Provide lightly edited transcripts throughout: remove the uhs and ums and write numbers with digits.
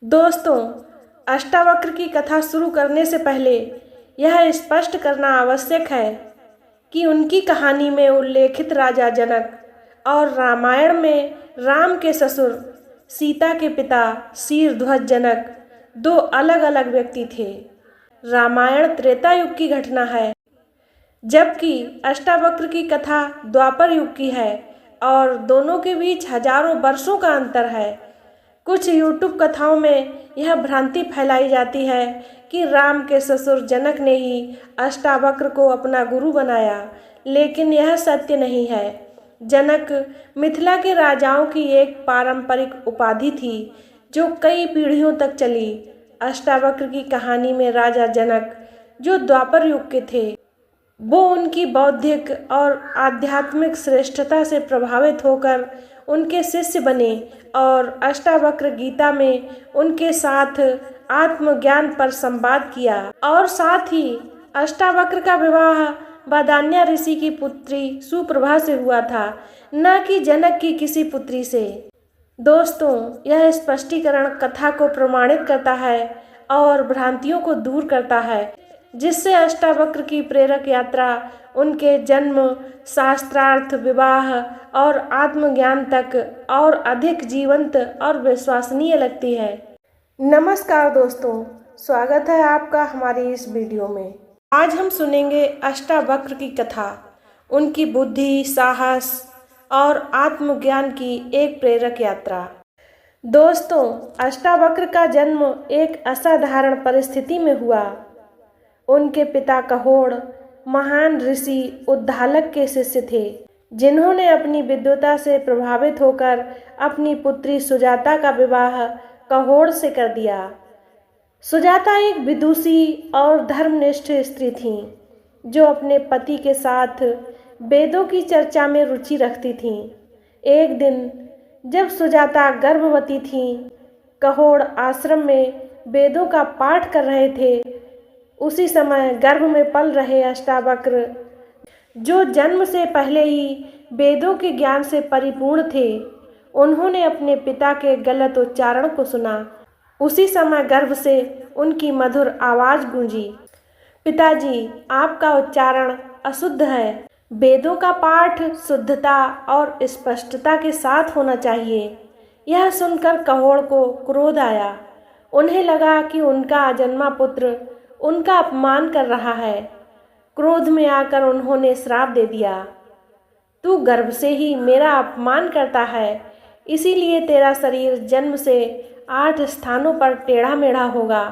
दोस्तों, अष्टावक्र की कथा शुरू करने से पहले यह स्पष्ट करना आवश्यक है कि उनकी कहानी में उल्लेखित राजा जनक और रामायण में राम के ससुर सीता के पिता शीरध्वज जनक दो अलग अलग व्यक्ति थे। रामायण त्रेता युग की घटना है, जबकि अष्टावक्र की कथा द्वापर युग की है और दोनों के बीच हजारों वर्षों का अंतर है। कुछ यूट्यूब कथाओं में यह भ्रांति फैलाई जाती है कि राम के ससुर जनक ने ही अष्टावक्र को अपना गुरु बनाया, लेकिन यह सत्य नहीं है। जनक मिथिला के राजाओं की एक पारंपरिक उपाधि थी जो कई पीढ़ियों तक चली। अष्टावक्र की कहानी में राजा जनक, जो द्वापर युग के थे, वो उनकी बौद्धिक और आध्यात्मिक श्रेष्ठता से प्रभावित होकर उनके शिष्य बने और अष्टावक्र गीता में उनके साथ आत्मज्ञान पर संवाद किया। और साथ ही अष्टावक्र का विवाह बदान्या ऋषि की पुत्री सुप्रभा से हुआ था, न कि जनक की किसी पुत्री से। दोस्तों, यह स्पष्टीकरण कथा को प्रमाणित करता है और भ्रांतियों को दूर करता है, जिससे अष्टावक्र की प्रेरक यात्रा उनके जन्म, शास्त्रार्थ, विवाह और आत्मज्ञान तक और अधिक जीवंत और विश्वसनीय लगती है। नमस्कार दोस्तों, स्वागत है आपका हमारी इस वीडियो में। आज हम सुनेंगे अष्टावक्र की कथा, उनकी बुद्धि, साहस और आत्मज्ञान की एक प्रेरक यात्रा। दोस्तों, अष्टावक्र का जन्म एक असाधारण परिस्थिति में हुआ। उनके पिता कहोड़ महान ऋषि उद्दालक के शिष्य थे, जिन्होंने अपनी विद्वता से प्रभावित होकर अपनी पुत्री सुजाता का विवाह कहोड़ से कर दिया। सुजाता एक विदुषी और धर्मनिष्ठ स्त्री थी, जो अपने पति के साथ वेदों की चर्चा में रुचि रखती थी। एक दिन जब सुजाता गर्भवती थी, कहोड़ आश्रम में वेदों का पाठ कर रहे थे। उसी समय गर्भ में पल रहे अष्टावक्र, जो जन्म से पहले ही वेदों के ज्ञान से परिपूर्ण थे, उन्होंने अपने पिता के गलत उच्चारण को सुना। उसी समय गर्भ से उनकी मधुर आवाज गूंजी, पिताजी, आपका उच्चारण अशुद्ध है। वेदों का पाठ शुद्धता और स्पष्टता के साथ होना चाहिए। यह सुनकर कहोड़ को क्रोध आया। उन्हें लगा कि उनका अजन्मा पुत्र उनका अपमान कर रहा है। क्रोध में आकर उन्होंने श्राप दे दिया, तू गर्भ से ही मेरा अपमान करता है, इसीलिए तेरा शरीर जन्म से 8 स्थानों पर टेढ़ा मेढ़ा होगा।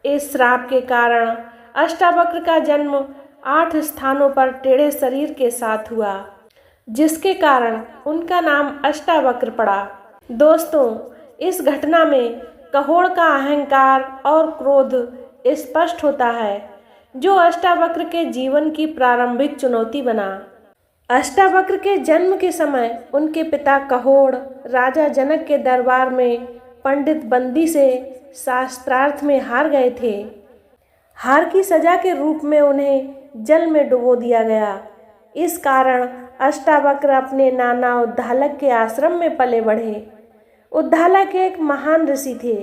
इस श्राप के कारण अष्टावक्र का जन्म 8 स्थानों पर टेढ़े शरीर के साथ हुआ, जिसके कारण उनका नाम अष्टावक्र पड़ा। दोस्तों, इस घटना में कहोड़ का अहंकार और क्रोध स्पष्ट होता है, जो अष्टावक्र के जीवन की प्रारंभिक चुनौती बना। अष्टावक्र के जन्म के समय उनके पिता कहोड़ राजा जनक के दरबार में पंडित बंदी से शास्त्रार्थ में हार गए थे। हार की सजा के रूप में उन्हें जल में डुबो दिया गया। इस कारण अष्टावक्र अपने नाना उद्दालक के आश्रम में पले बढ़े। उद्दालक एक महान ऋषि थे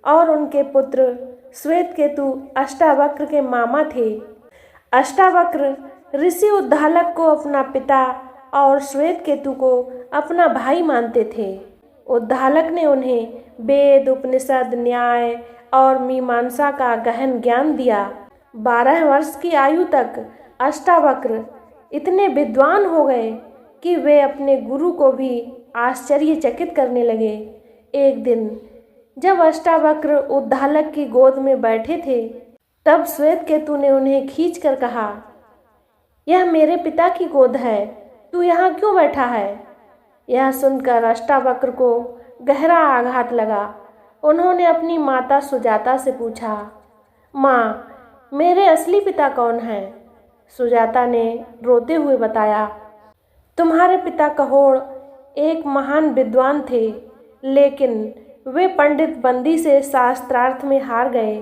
और उनके पुत्र श्वेतकेतु अष्टावक्र के मामा थे। अष्टावक्र ऋषि उद्दालक को अपना पिता और श्वेतकेतु को अपना भाई मानते थे। उद्दालक ने उन्हें वेद, उपनिषद, न्याय और मीमांसा का गहन ज्ञान दिया। 12 वर्ष की आयु तक अष्टावक्र इतने विद्वान हो गए कि वे अपने गुरु को भी आश्चर्यचकित करने लगे। एक दिन जब अष्टावक्र उद्दालक की गोद में बैठे थे, तब श्वेतकेतु ने उन्हें खींचकर कहा, यह मेरे पिता की गोद है, तू यहाँ क्यों बैठा है? यह सुनकर अष्टावक्र को गहरा आघात लगा। उन्होंने अपनी माता सुजाता से पूछा, माँ, मेरे असली पिता कौन हैं? सुजाता ने रोते हुए बताया, तुम्हारे पिता कहोड़ एक महान विद्वान थे, लेकिन वे पंडित बंदी से शास्त्रार्थ में हार गए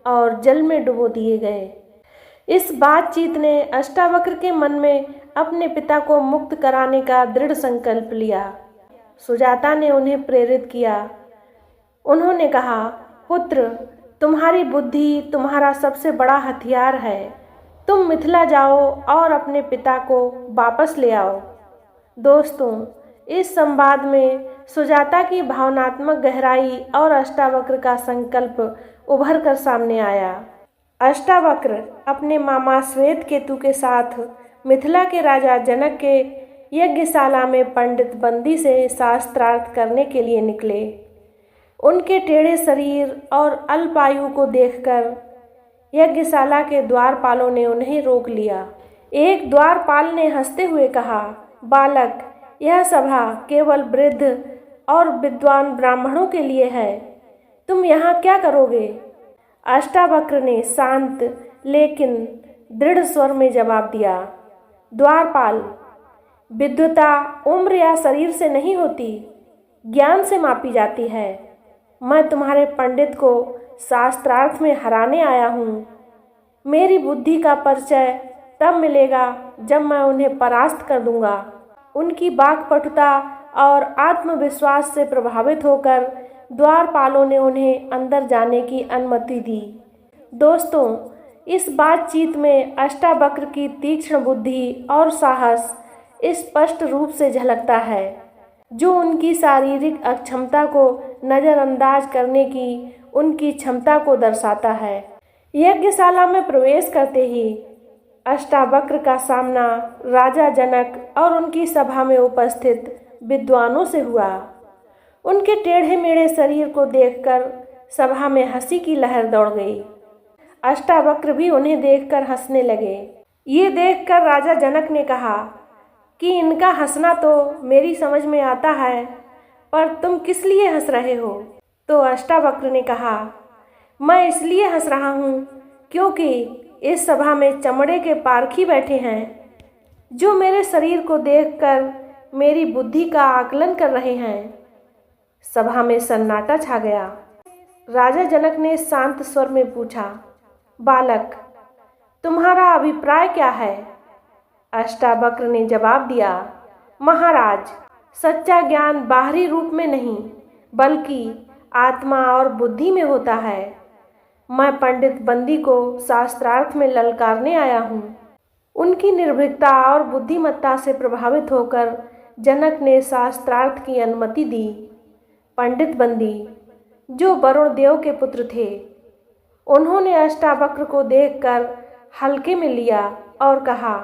और जल में डुबो दिए गए। इस बातचीत ने अष्टावक्र के मन में अपने पिता को मुक्त कराने का दृढ़ संकल्प लिया। सुजाता ने उन्हें प्रेरित किया, उन्होंने कहा, पुत्र, तुम्हारी बुद्धि तुम्हारा सबसे बड़ा हथियार है। तुम मिथिला जाओ और अपने पिता को वापस ले आओ। दोस्तों, इस संवाद में सुजाता की भावनात्मक गहराई और अष्टावक्र का संकल्प उभर कर सामने आया। अष्टावक्र अपने मामा श्वेत केतु के साथ मिथिला के राजा जनक के यज्ञशाला में पंडित बंदी से शास्त्रार्थ करने के लिए निकले। उनके टेढ़े शरीर और अल्पायु को देखकर यज्ञशाला के द्वारपालों ने उन्हें रोक लिया। एक द्वारपाल ने हंसते हुए कहा, बालक, यह सभा केवल वृद्ध और विद्वान ब्राह्मणों के लिए है। तुम यहाँ क्या करोगे? अष्टावक्र ने शांत लेकिन दृढ़ स्वर में जवाब दिया, द्वारपाल, विद्वता उम्र या शरीर से नहीं होती, ज्ञान से मापी जाती है। मैं तुम्हारे पंडित को शास्त्रार्थ में हराने आया हूँ। मेरी बुद्धि का परिचय तब मिलेगा जब मैं उन्हें परास्त कर दूंगा। उनकी वाक्पटुता और आत्मविश्वास से प्रभावित होकर द्वारपालों ने उन्हें अंदर जाने की अनुमति दी। दोस्तों, इस बातचीत में अष्टावक्र की तीक्ष्ण बुद्धि और साहस स्पष्ट रूप से झलकता है, जो उनकी शारीरिक अक्षमता को नज़रअंदाज करने की उनकी क्षमता को दर्शाता है। यज्ञशाला में प्रवेश करते ही अष्टावक्र का सामना राजा जनक और उनकी सभा में उपस्थित विद्वानों से हुआ। उनके टेढ़े मेढ़े शरीर को देखकर सभा में हंसी की लहर दौड़ गई। अष्टावक्र भी उन्हें देखकर हंसने लगे। ये देखकर राजा जनक ने कहा कि इनका हंसना तो मेरी समझ में आता है, पर तुम किस लिए हंस रहे हो? तो अष्टावक्र ने कहा, मैं इसलिए हंस रहा हूँ क्योंकि इस सभा में चमड़े के पारखी बैठे हैं, जो मेरे शरीर को देखकर मेरी बुद्धि का आकलन कर रहे हैं। सभा में सन्नाटा छा गया। राजा जनक ने शांत स्वर में पूछा, बालक, तुम्हारा अभिप्राय क्या है? अष्टावक्र ने जवाब दिया, महाराज, सच्चा ज्ञान बाहरी रूप में नहीं बल्कि आत्मा और बुद्धि में होता है। मैं पंडित बंदी को शास्त्रार्थ में ललकारने आया हूँ। उनकी निर्भीकता और बुद्धिमत्ता से प्रभावित होकर जनक ने शास्त्रार्थ की अनुमति दी। पंडित बंदी, जो वरुण देव के पुत्र थे, उन्होंने अष्टावक्र को देखकर हल्के में लिया और कहा,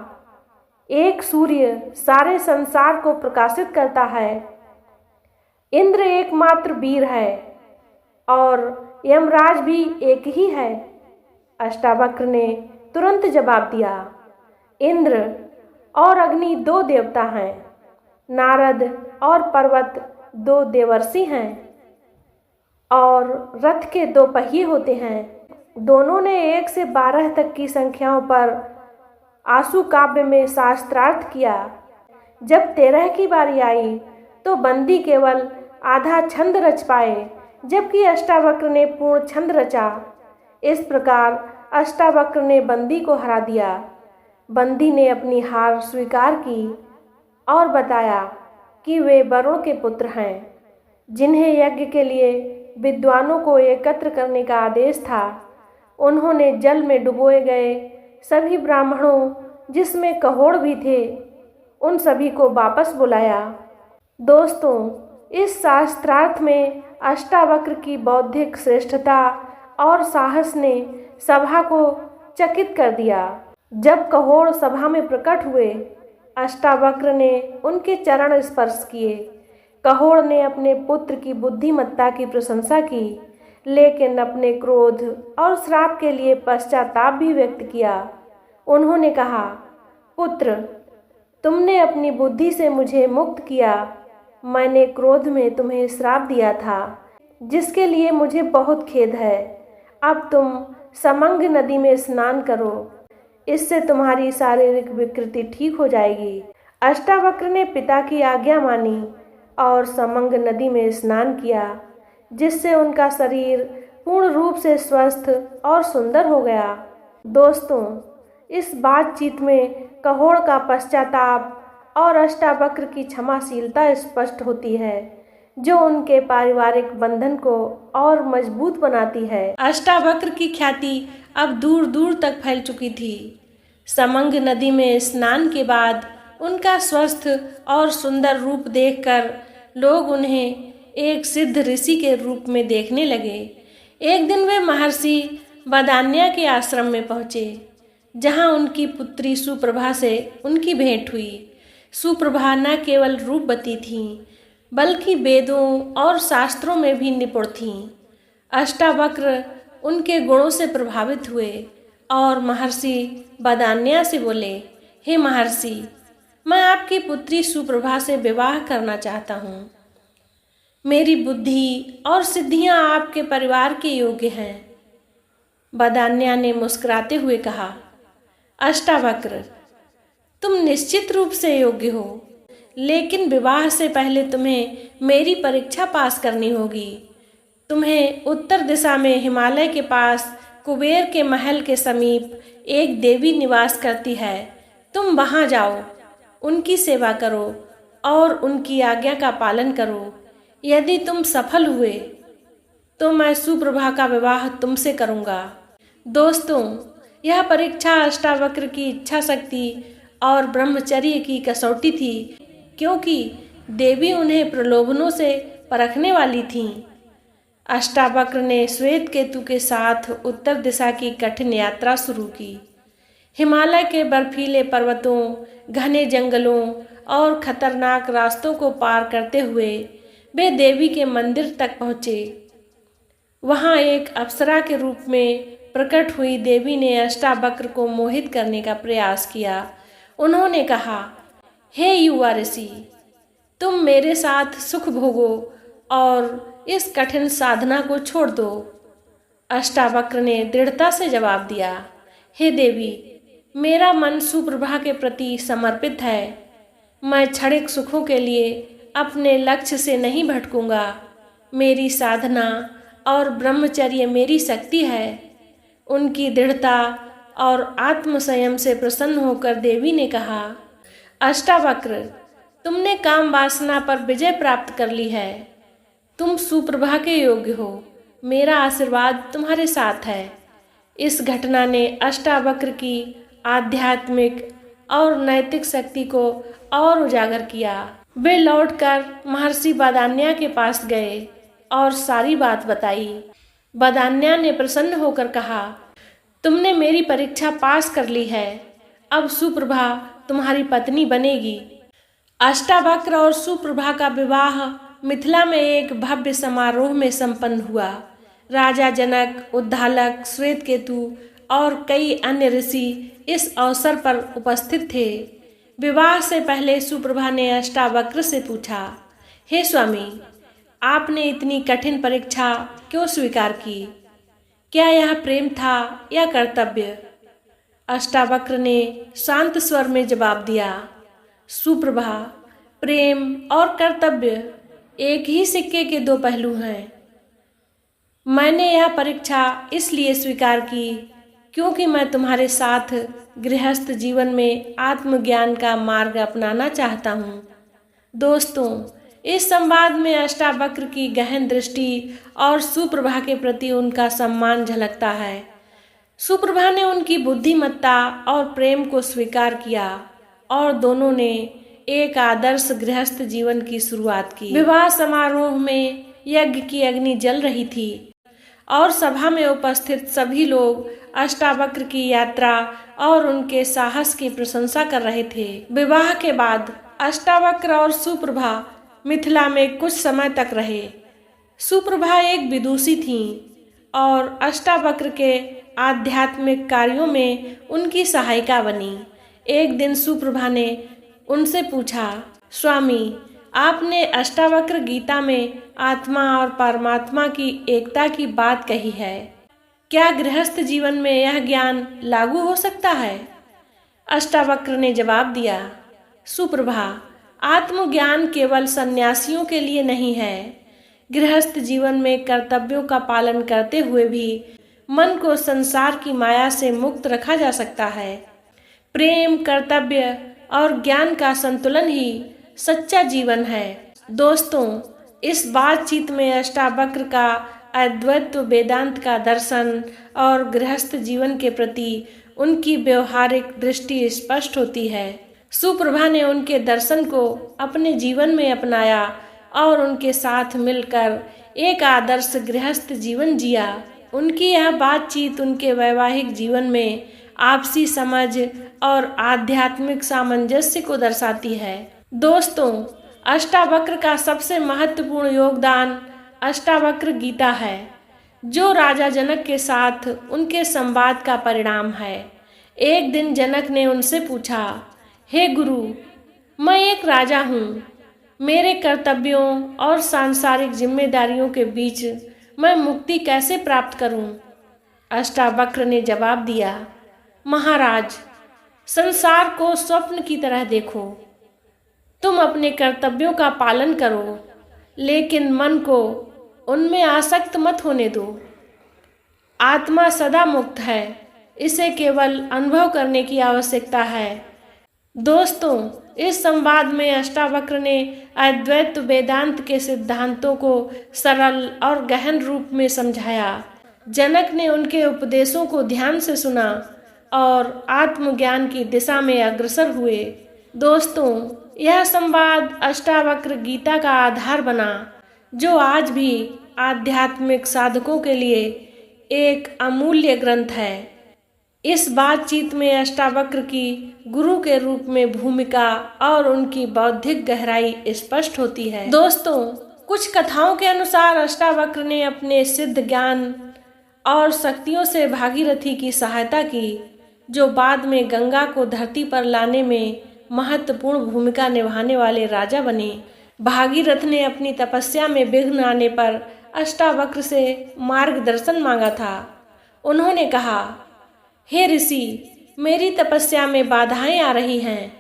एक सूर्य सारे संसार को प्रकाशित करता है। इंद्र एकमात्र वीर है और यमराज भी एक ही है। अष्टावक्र ने तुरंत जवाब दिया, इंद्र और अग्नि दो देवता हैं, नारद और पर्वत दो देवर्षि हैं और रथ के दो पहिए होते हैं। दोनों ने 1 से 12 तक की संख्याओं पर आशु काव्य में शास्त्रार्थ किया। जब 13 की बारी आई तो बंदी केवल आधा छंद रच पाए, जबकि अष्टावक्र ने पूर्ण छंद रचा। इस प्रकार अष्टावक्र ने बंदी को हरा दिया। बंदी ने अपनी हार स्वीकार की और बताया कि वे वरुण के पुत्र हैं, जिन्हें यज्ञ के लिए विद्वानों को एकत्र करने का आदेश था। उन्होंने जल में डुबोए गए सभी ब्राह्मणों, जिसमें कहोड़ भी थे, उन सभी को वापस बुलाया। दोस्तों, इस शास्त्रार्थ में अष्टावक्र की बौद्धिक श्रेष्ठता और साहस ने सभा को चकित कर दिया। जब कहोड़ सभा में प्रकट हुए, अष्टावक्र ने उनके चरण स्पर्श किए। कहोड़ ने अपने पुत्र की बुद्धिमत्ता की प्रशंसा की, लेकिन अपने क्रोध और श्राप के लिए पश्चाताप भी व्यक्त किया। उन्होंने कहा, पुत्र, तुमने अपनी बुद्धि से मुझे मुक्त किया। मैंने क्रोध में तुम्हें श्राप दिया था, जिसके लिए मुझे बहुत खेद है। अब तुम समंग नदी में स्नान करो, इससे तुम्हारी शारीरिक विकृति ठीक हो जाएगी। अष्टावक्र ने पिता की आज्ञा मानी और समंग नदी में स्नान किया, जिससे उनका शरीर पूर्ण रूप से स्वस्थ और सुंदर हो गया। दोस्तों, इस बातचीत में कहोड़ का पश्चाताप और अष्टावक्र की क्षमाशीलता स्पष्ट होती है। जो उनके पारिवारिक बंधन को और मजबूत बनाती है। अष्टावक्र की ख्याति अब दूर दूर तक फैल चुकी थी। समंग नदी में स्नान के बाद उनका स्वस्थ और सुंदर रूप देखकर लोग उन्हें एक सिद्ध ऋषि के रूप में देखने लगे। एक दिन वे महर्षि बदान्या के आश्रम में पहुँचे, जहाँ उनकी पुत्री सुप्रभा से उनकी भेंट हुई। सुप्रभा न केवल रूपवती थीं, बल्कि वेदों और शास्त्रों में भी निपुण थीं। अष्टावक्र उनके गुणों से प्रभावित हुए और महर्षि बदान्या से बोले, हे महर्षि, मैं आपकी पुत्री सुप्रभा से विवाह करना चाहता हूँ। मेरी बुद्धि और सिद्धियाँ आपके परिवार के योग्य हैं। बदान्या ने मुस्कुराते हुए कहा, अष्टावक्र, तुम निश्चित रूप से योग्य हो, लेकिन विवाह से पहले तुम्हें मेरी परीक्षा पास करनी होगी। तुम्हें उत्तर दिशा में हिमालय के पास कुबेर के महल के समीप एक देवी निवास करती है। तुम वहाँ जाओ, उनकी सेवा करो और उनकी आज्ञा का पालन करो। यदि तुम सफल हुए तो मैं सुप्रभा का विवाह तुमसे करूँगा। दोस्तों, यह परीक्षा अष्टावक्र की इच्छा शक्ति और ब्रह्मचर्य की कसौटी थी, क्योंकि देवी उन्हें प्रलोभनों से परखने वाली थीं। अष्टावक्र ने श्वेत केतु के साथ उत्तर दिशा की कठिन यात्रा शुरू की। हिमालय के बर्फीले पर्वतों, घने जंगलों और खतरनाक रास्तों को पार करते हुए वे देवी के मंदिर तक पहुँचे। वहाँ एक अप्सरा के रूप में प्रकट हुई देवी ने अष्टावक्र को मोहित करने का प्रयास किया। उन्होंने कहा, हे युवा ऋषि, तुम मेरे साथ सुख भोगो और इस कठिन साधना को छोड़ दो। अष्टावक्र ने दृढ़ता से जवाब दिया, हे देवी, मेरा मन सुप्रभा के प्रति समर्पित है। मैं क्षणिक सुखों के लिए अपने लक्ष्य से नहीं भटकूंगा। मेरी साधना और ब्रह्मचर्य मेरी शक्ति है। उनकी दृढ़ता और आत्मसंयम से प्रसन्न होकर देवी ने कहा, अष्टावक्र, तुमने काम वासना पर विजय प्राप्त कर ली है। तुम सुप्रभा के योग्य हो। मेरा आशीर्वाद तुम्हारे साथ है। इस घटना ने अष्टावक्र की आध्यात्मिक और नैतिक शक्ति को और उजागर किया। वे लौटकर महर्षि बदान्या के पास गए और सारी बात बताई। बदान्या ने प्रसन्न होकर कहा, तुमने मेरी परीक्षा पास कर ली है। अब सुप्रभा तुम्हारी पत्नी बनेगी। अष्टावक्र और सुप्रभा का विवाह मिथिला में एक भव्य समारोह में संपन्न हुआ। राजा जनक, उद्दालक, श्वेतकेतु और कई अन्य ऋषि इस अवसर पर उपस्थित थे। विवाह से पहले सुप्रभा ने अष्टावक्र से पूछा, हे स्वामी, आपने इतनी कठिन परीक्षा क्यों स्वीकार की? क्या यह प्रेम था या कर्तव्य? अष्टावक्र ने शांत स्वर में जवाब दिया, सुप्रभा, प्रेम और कर्तव्य एक ही सिक्के के दो पहलू हैं। मैंने यह परीक्षा इसलिए स्वीकार की क्योंकि मैं तुम्हारे साथ गृहस्थ जीवन में आत्मज्ञान का मार्ग अपनाना चाहता हूँ। दोस्तों, इस संवाद में अष्टावक्र की गहन दृष्टि और सुप्रभा के प्रति उनका सम्मान झलकता है। सुप्रभा ने उनकी बुद्धिमत्ता और प्रेम को स्वीकार किया और दोनों ने एक आदर्श गृहस्थ जीवन की शुरुआत की। विवाह समारोह में यज्ञ की अग्नि जल रही थी और सभा में उपस्थित सभी लोग अष्टावक्र की यात्रा और उनके साहस की प्रशंसा कर रहे थे। विवाह के बाद अष्टावक्र और सुप्रभा मिथिला में कुछ समय तक रहे। सुप्रभा एक विदुषी थीं और अष्टावक्र के आध्यात्मिक कार्यों में उनकी सहायिका बनी। एक दिन सुप्रभा ने उनसे पूछा, स्वामी, आपने अष्टावक्र गीता में आत्मा और परमात्मा की एकता की बात कही है। क्या गृहस्थ जीवन में यह ज्ञान लागू हो सकता है? अष्टावक्र ने जवाब दिया, सुप्रभा, आत्मज्ञान केवल सन्यासियों के लिए नहीं है। गृहस्थ जीवन में कर्तव्यों का पालन करते हुए भी मन को संसार की माया से मुक्त रखा जा सकता है। प्रेम, कर्तव्य और ज्ञान का संतुलन ही सच्चा जीवन है। दोस्तों, इस बातचीत में अष्टावक्र का अद्वैत वेदांत का दर्शन और गृहस्थ जीवन के प्रति उनकी व्यवहारिक दृष्टि स्पष्ट होती है। सुप्रभा ने उनके दर्शन को अपने जीवन में अपनाया और उनके साथ मिलकर एक आदर्श गृहस्थ जीवन जिया। उनकी यह बातचीत उनके वैवाहिक जीवन में आपसी समझ और आध्यात्मिक सामंजस्य को दर्शाती है। दोस्तों, अष्टावक्र का सबसे महत्वपूर्ण योगदान अष्टावक्र गीता है, जो राजा जनक के साथ उनके संवाद का परिणाम है। एक दिन जनक ने उनसे पूछा, हे गुरु, मैं एक राजा हूँ, मेरे कर्तव्यों और सांसारिक जिम्मेदारियों के बीच मैं मुक्ति कैसे प्राप्त करूं? अष्टावक्र ने जवाब दिया, महाराज, संसार को स्वप्न की तरह देखो। तुम अपने कर्तव्यों का पालन करो, लेकिन मन को उनमें आसक्त मत होने दो। आत्मा सदा मुक्त है, इसे केवल अनुभव करने की आवश्यकता है। दोस्तों, इस संवाद में अष्टावक्र ने अद्वैत वेदांत के सिद्धांतों को सरल और गहन रूप में समझाया। जनक ने उनके उपदेशों को ध्यान से सुना और आत्मज्ञान की दिशा में अग्रसर हुए। दोस्तों, यह संवाद अष्टावक्र गीता का आधार बना, जो आज भी आध्यात्मिक साधकों के लिए एक अमूल्य ग्रंथ है। इस बातचीत में अष्टावक्र की गुरु के रूप में भूमिका और उनकी बौद्धिक गहराई स्पष्ट होती है। दोस्तों, कुछ कथाओं के अनुसार अष्टावक्र ने अपने सिद्ध ज्ञान और शक्तियों से भागीरथी की सहायता की, जो बाद में गंगा को धरती पर लाने में महत्वपूर्ण भूमिका निभाने वाले राजा बने। भागीरथ ने अपनी तपस्या में विघ्न आने पर अष्टावक्र से मार्गदर्शन मांगा था। उन्होंने कहा, हे ऋषि, मेरी तपस्या में बाधाएं आ रही हैं,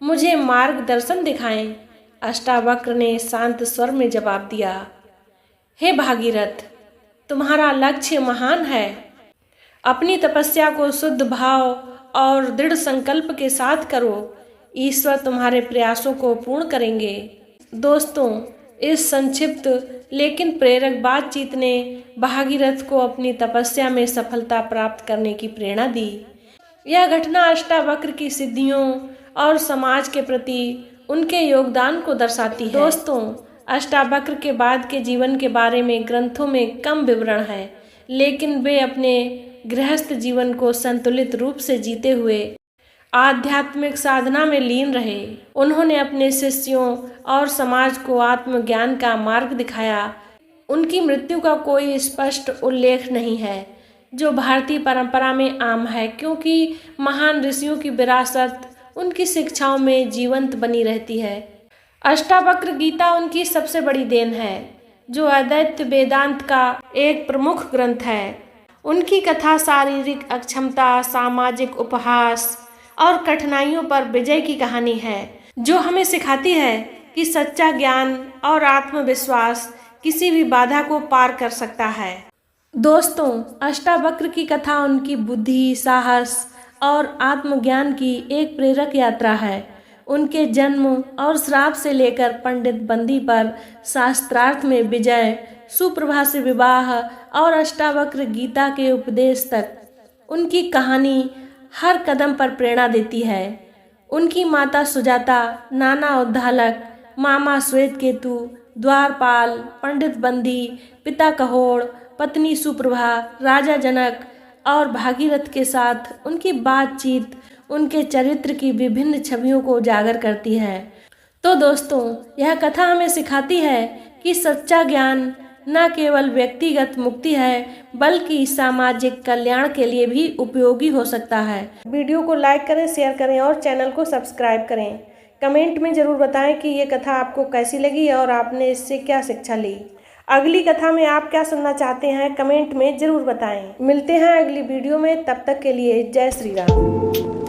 मुझे मार्गदर्शन दिखाएं। अष्टावक्र ने शांत स्वर में जवाब दिया, हे भागीरथ, तुम्हारा लक्ष्य महान है। अपनी तपस्या को शुद्ध भाव और दृढ़ संकल्प के साथ करो, ईश्वर तुम्हारे प्रयासों को पूर्ण करेंगे। दोस्तों, इस संक्षिप्त लेकिन प्रेरक बातचीत ने भागीरथ को अपनी तपस्या में सफलता प्राप्त करने की प्रेरणा दी। यह घटना अष्टावक्र की सिद्धियों और समाज के प्रति उनके योगदान को दर्शाती है। दोस्तों, अष्टावक्र के बाद के जीवन के बारे में ग्रंथों में कम विवरण है, लेकिन वे अपने गृहस्थ जीवन को संतुलित रूप से जीते हुए आध्यात्मिक साधना में लीन रहे। उन्होंने अपने शिष्यों और समाज को आत्मज्ञान का मार्ग दिखाया। उनकी मृत्यु का कोई स्पष्ट उल्लेख नहीं है, जो भारतीय परंपरा में आम है, क्योंकि महान ऋषियों की विरासत उनकी शिक्षाओं में जीवंत बनी रहती है। अष्टावक्र गीता उनकी सबसे बड़ी देन है, जो अद्वैत वेदांत का एक प्रमुख ग्रंथ है। उनकी कथा शारीरिक अक्षमता, सामाजिक उपहास और कठिनाइयों पर विजय की कहानी है, जो हमें सिखाती है कि सच्चा ज्ञान और आत्मविश्वास किसी भी बाधा को पार कर सकता है। दोस्तों, अष्टावक्र की कथा उनकी बुद्धि, साहस और आत्मज्ञान की एक प्रेरक यात्रा है। उनके जन्म और श्राप से लेकर पंडित बंदी पर शास्त्रार्थ में विजय, सुप्रभा से विवाह और अष्टावक्र गीता के उपदेश तक उनकी कहानी हर कदम पर प्रेरणा देती है। उनकी माता सुजाता, नाना उद्दालक, मामा श्वेतकेतु, द्वारपाल, पंडित बंदी, पिता कहोड़, पत्नी सुप्रभा, राजा जनक और भागीरथ के साथ उनकी बातचीत उनके चरित्र की विभिन्न छवियों को उजागर करती है। तो दोस्तों, यह कथा हमें सिखाती है कि सच्चा ज्ञान न केवल व्यक्तिगत मुक्ति है, बल्कि सामाजिक कल्याण के लिए भी उपयोगी हो सकता है। वीडियो को लाइक करें, शेयर करें और चैनल को सब्सक्राइब करें। कमेंट में ज़रूर बताएं कि ये कथा आपको कैसी लगी और आपने इससे क्या शिक्षा ली। अगली कथा में आप क्या सुनना चाहते हैं, कमेंट में ज़रूर बताएं। मिलते हैं अगली वीडियो में, तब तक के लिए जय श्री राम।